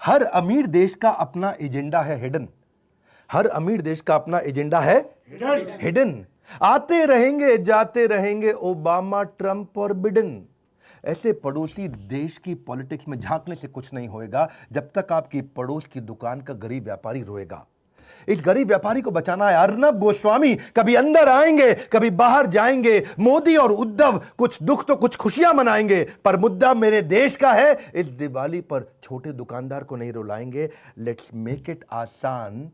हर अमीर देश का अपना एजेंडा है हिडन। हर अमीर देश का अपना एजेंडा है हिडन। आते रहेंगे जाते रहेंगे ओबामा, ट्रंप और बिडेन। ऐसे पड़ोसी देश की पॉलिटिक्स में झांकने से कुछ नहीं होएगा जब तक आपकी पड़ोस की दुकान का गरीब व्यापारी रोएगा। इस गरीब व्यापारी को बचाना है। अर्नब गोस्वामी कभी अंदर आएंगे, कभी बाहर जाएंगे। मोदी और उद्धव कुछ दुख तो कुछ खुशियां मनाएंगे, पर मुद्दा मेरे देश का है। इस दिवाली पर छोटे दुकानदार को नहीं रुलाएंगे। लेट्स मेक इट आसान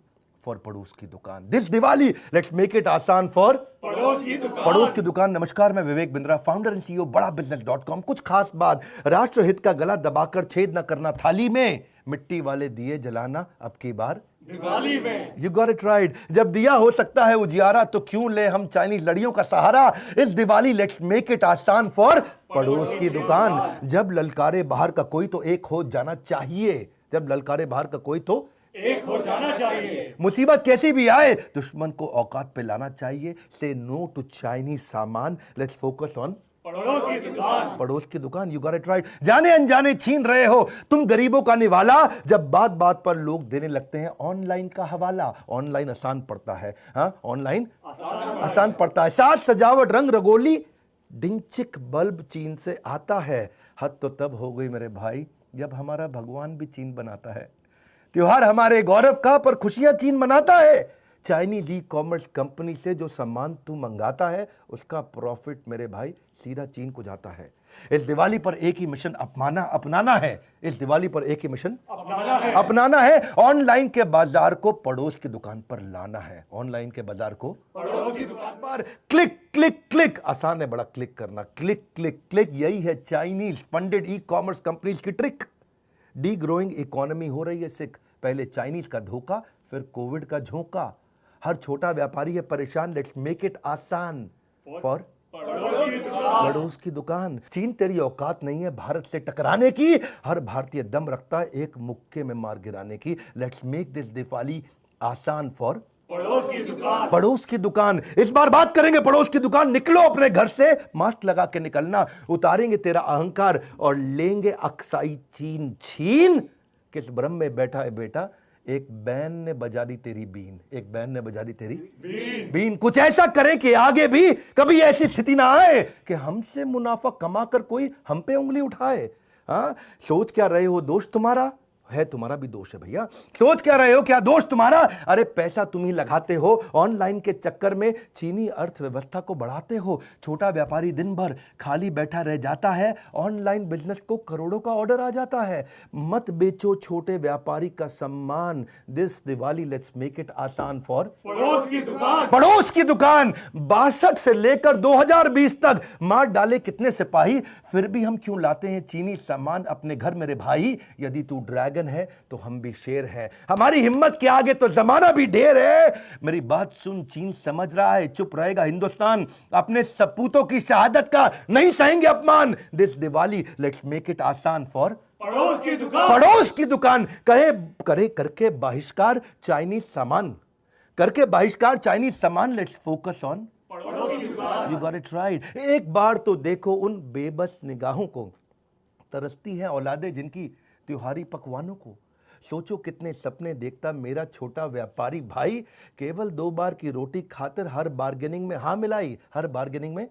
फॉर पड़ोस की दुकान। This Diwali let's make it आसान फॉर पड़ोस की दुकान। नमस्कार, मैं Vivek Bindra, founder and CEO बड़ा बिजनेस.com। कुछ खास बात, राष्ट्रहित का गला दबाकर छेद न करना थाली में, मिट्टी वाले दिए जलाना अब की बार दिवाली में। You got it right। जब दिया हो सकता है उजियारा तो क्यों ले हम चाइनीज लड़ियों का सहारा। इस दिवाली लेट्स मेक इट आसान फॉर पड़ोस की दुकान। जब ललकारे बाहर का कोई तो एक हो जाना चाहिए। जब ललकारे बाहर का कोई तो एक हो जाना चाहिए। मुसीबत कैसी भी आए दुश्मन को औकात पे लाना चाहिए। से नो टू चाइनीज सामान, लेट्स फोकस ऑन पड़ोस की दुकान। पड़ोस की दुकान, यू गॉट इट राइट। जाने अनजाने छीन रहे हो तुम गरीबों का निवाला, जब बात बात पर लोग देने लगते हैं ऑनलाइन का हवाला। ऑनलाइन आसान पड़ता है, हाँ ऑनलाइन आसान पड़ता है। साज सजावट रंग रंगोली डिंचिक बल्ब चीन से आता है। हद तो तब हो गई मेरे भाई जब हमारा भगवान भी चीन बनाता है। त्योहार हमारे गौरव का, पर खुशियां चीन मनाता है। चाइनीज ई कॉमर्स कंपनी से जो सामान तू मंगाता है उसका प्रॉफिट मेरे भाई सीधा चीन को जाता है। इस दिवाली पर एक ही मिशन अपनाना है। इस दिवाली पर एक ही मिशन अपनाना है। ऑनलाइन के बाजार को पड़ोस की दुकान पर लाना है। ऑनलाइन के बाजार को पड़ोस की दुकान पर क्लिक क्लिक क्लिक। आसान है बड़ा क्लिक करना, क्लिक क्लिक क्लिक। यही है Chinese funded e commerce companies की ट्रिक। डी ग्रोइंग इकोनॉमी हो रही है सिख। पहले चाइनीज का धोखा, फिर कोविड का झोंका। हर छोटा व्यापारी है परेशान। लेट्स मेक इट आसान फॉर पड़ोस की दुकान। चीन तेरी औकात नहीं है भारत से टकराने की। हर भारतीय दम रखता है एक मुक्के में मार गिराने की। लेट्स मेक दिस दिवाली आसान फॉर पड़ोस की दुकान। पड़ोस की दुकान। इस बार बात करेंगे पड़ोस की दुकान। निकलो अपने घर से, मास्क लगा के निकलना। उतारेंगे तेरा अहंकार और लेंगे अक्साई चीन छीन। किस भ्रम में बैठा है बेटा, एक बैन ने बजा दी तेरी बीन। एक बैन ने बजा दी तेरी बीन। कुछ ऐसा करें कि आगे भी कभी ऐसी स्थिति ना आए कि हमसे मुनाफा कमाकर कोई हम पे उंगली उठाए। हाँ, सोच क्या रहे हो दोस्त तुम्हारा है, तुम्हारा भी दोष है भैया। सोच क्या रहे हो, क्या दोष तुम्हारा। अरे पैसा तुम ही लगाते हो ऑनलाइन के चक्कर में, चीनी अर्थव्यवस्था को बढ़ाते हो। छोटा व्यापारी दिन भर खाली बैठा रह जाता है, ऑनलाइन बिजनेस को करोड़ों का ऑर्डर आ जाता है। मत बेचो छोटे व्यापारी का सम्मान। This Diwali let's make it आसान फॉर पड़ोस की दुकान। पड़ोस की दुकान। 62 से लेकर 2020 तक मार डाले कितने सिपाही, फिर भी हम क्यों लाते हैं चीनी सामान अपने घर मेरे भाई। यदि तू ड्रैगन है तो हम भी शेर हैं। हमारी हिम्मत के आगे तो जमाना भी ढेर है। मेरी बात सुन, चीन समझ रहा है चुप रहेगा हिंदुस्तान। अपने सपूतों की शहादत का नहीं सहेंगे अपमान। This Diwali let's make it आसान फॉर पड़ोस की दुकान। पड़ोस की दुकान। करे करके बहिष्कार चाइनीज सामान, करके बहिष्कार चाइनीज सामान। लेट्स फोकस ऑन पड़ोस की दुकान। You got it right. एक बार तो देखो उन बेबस निगाहों को, तरसती हैं औलादे जिनकी त्योहारी पकवानों को। सोचो कितने सपने देखता मेरा छोटा व्यापारी भाई। केवल 2 बार की रोटी खाकर हर बार्गेनिंग में हाँ मिलाई, हर बार्गेनिंग में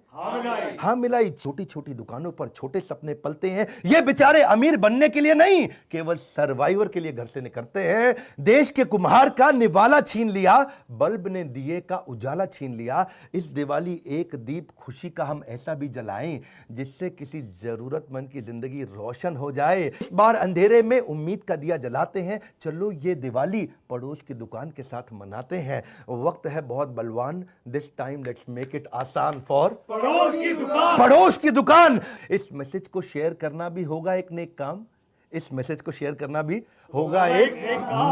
हाँ मिलाई। छोटी छोटी दुकानों पर छोटे सपने पलते हैं। ये बेचारे अमीर बनने के लिए नहीं, केवल सर्वाइवर के लिए घर से निकलते हैं। देश के कुम्हार का निवाला छीन लिया, बल्ब ने दिए का उजाला छीन लिया। इस दिवाली एक दीप खुशी का हम ऐसा भी जलाएं जिससे किसी जरूरतमंद की जिंदगी रोशन हो जाए। इस बार अंधेरे में उम्मीद का दिया जलाते हैं। चलो ये दिवाली पड़ोस की दुकान के साथ मनाते हैं। वक्त है बहुत बलवान। This time let's make it आसान फॉर पड़ोस की दुकान। पड़ोस की दुकान। इस मैसेज को शेयर करना भी होगा एक नेक काम। इस मैसेज को शेयर करना भी होगा एक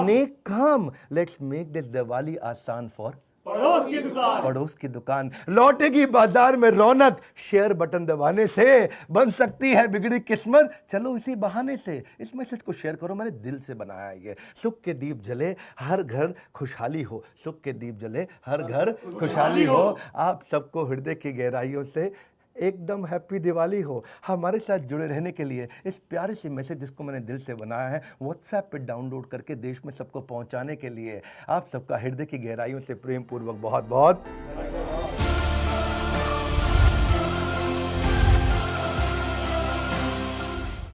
नेक काम। लेट्स मेक दिस दिवाली आसान फॉर पड़ोस की दुकान। पड़ोस की दुकान। लौटेगी बाजार में रौनक, शेयर बटन दबाने से बन सकती है बिगड़ी किस्मत। चलो इसी बहाने से इस मैसेज को शेयर करो। मैंने दिल से बनाया ये। सुख के दीप जले हर घर खुशहाली हो। सुख के दीप जले हर घर खुशहाली हो। आप सबको हृदय की गहराइयों से एकदम हैप्पी दिवाली हो। हमारे साथ जुड़े रहने के लिए इस प्यारे से मैसेज जिसको मैंने दिल से बनाया है व्हाट्सएप पे डाउनलोड करके देश में सबको पहुंचाने के लिए आप सबका हृदय की गहराइयों से प्रेम पूर्वक बहुत बहुत